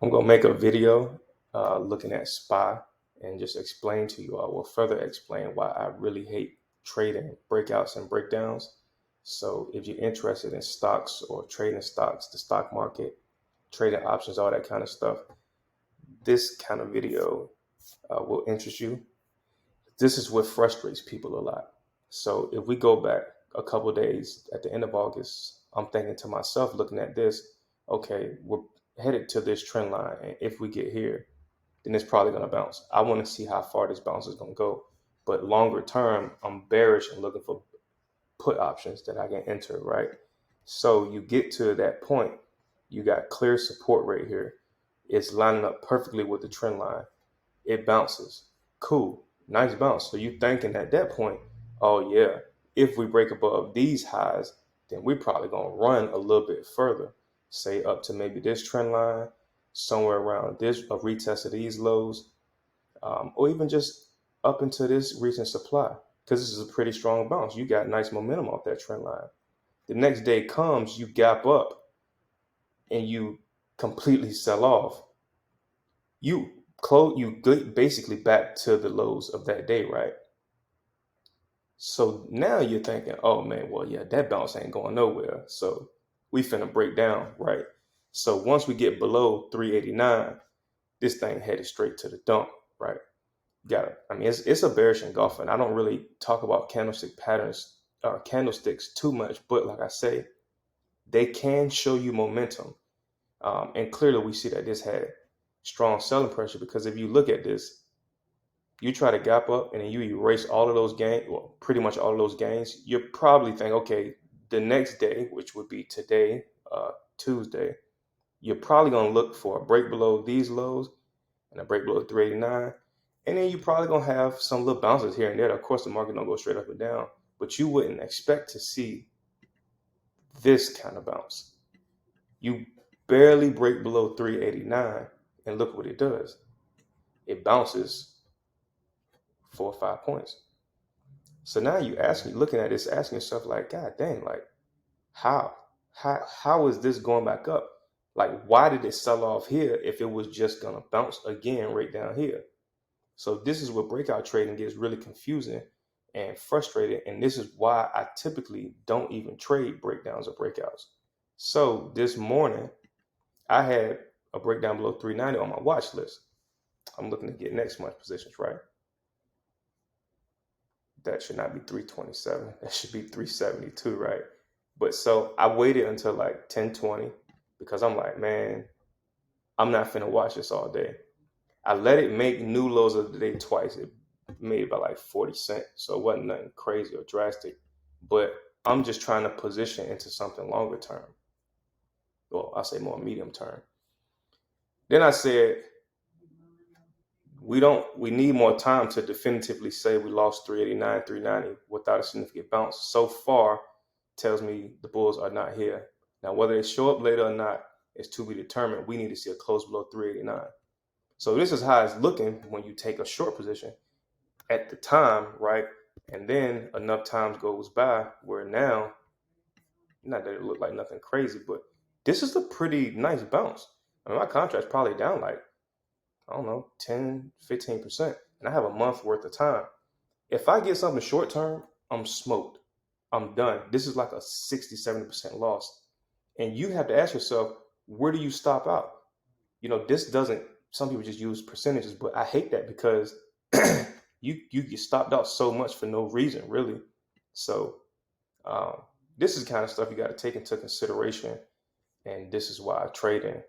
I'm going to make a video looking at SPY and just explain to you all, will further explain why I really hate trading breakouts and breakdowns. So if you're interested in stocks or trading stocks, the stock market, trading options, all that kind of stuff, this kind of video will interest you. This is what frustrates people a lot. So if we go back a couple of days at the end of August, I'm thinking to myself, looking at this, okay, we're headed to this trend line. And if we get here, then it's probably going to bounce. I want to see how far this bounce is going to go. But longer term, I'm bearish and looking for put options that I can enter, right? So you get to that point, you got clear support right here. It's lining up perfectly with the trend line. It bounces. Cool. Nice bounce. So you thinking at that point, oh yeah, if we break above these highs, then we're probably going to run a little bit further, say up to maybe this trend line, somewhere around this, a retest of these lows, or even just up into this recent supply, because this is a pretty strong bounce. You got nice momentum off that trend line. The next day comes, you gap up and you completely sell off. You basically back to the lows of that day, right? So now you're thinking, oh man, well, yeah, that bounce ain't going nowhere. So we finna break down, right? So once we get below 389, this thing headed straight to the dump, right? Got it. I mean, it's a bearish engulfing. I don't really talk about candlestick patterns or candlesticks too much, but like I say, they can show you momentum. And clearly we see that this had strong selling pressure, because if you look at this, you try to gap up and then you erase all of those gains, well, pretty much all of those gains, you probably think, okay, the next day, which would be today, Tuesday, you're probably going to look for a break below these lows and a break below 389. And then you're probably going to have some little bounces here and there. Of course, the market don't go straight up and down, but you wouldn't expect to see this kind of bounce. You barely break below 389, and look what it does. It bounces 4 or 5 points. So now looking at this, asking yourself, like, God dang, like, how? How is this going back up? Like, why did it sell off here if it was just gonna bounce again right down here? So this is where breakout trading gets really confusing and frustrating. And this is why I typically don't even trade breakdowns or breakouts. So this morning, I had a breakdown below 390 on my watch list. I'm looking to get next month's positions, right? That should not be 327. That should be 372, right? But so I waited until like 10:20 because I'm like, man, I'm not finna watch this all day. I let it make new lows of the day twice. It made about like 40 cents. So it wasn't nothing crazy or drastic. But I'm just trying to position into something longer term. Well, I'll say more medium term. Then I said, we need more time to definitively say we lost 389, 390 without a significant bounce. So far, tells me the bulls are not here. Now, whether they show up later or not is to be determined. We need to see a close below 389. So this is how it's looking when you take a short position at the time, right? And then enough times goes by where now, not that it looked like nothing crazy, but this is a pretty nice bounce. I mean, my contract's probably down like, I don't know, 10, 15%. And I have a month worth of time. If I get something short term, I'm smoked. I'm done. This is like a 60, 70% loss. And you have to ask yourself, where do you stop out? This doesn't, some people just use percentages, but I hate that because you get stopped out so much for no reason, really. So um, this is the kind of stuff you got to take into consideration. And this is why trading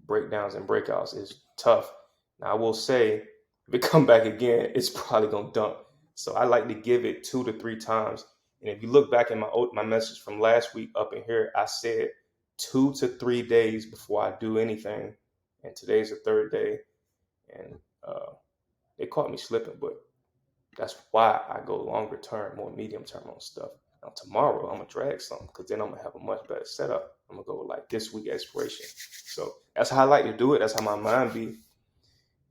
breakdowns and breakouts is tough. Now, I will say, if it come back again, it's probably going to dump. So I like to give it 2 to 3 times. And if you look back in my message from last week up in here, I said 2 to 3 days before I do anything. And today's the third day. And they caught me slipping, but that's why I go longer term, more medium term on stuff. Now, tomorrow, I'm going to drag something because then I'm going to have a much better setup. I'm going to go with like this week expiration. So that's how I like to do it. That's how my mind be.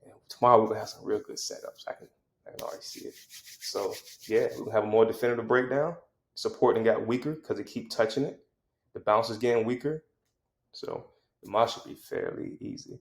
And tomorrow, we're going to have some real good setups. I can already see it. So, yeah, we're going to have a more definitive breakdown. Supporting got weaker because it keep touching it. The bounce is getting weaker. So the mod should be fairly easy.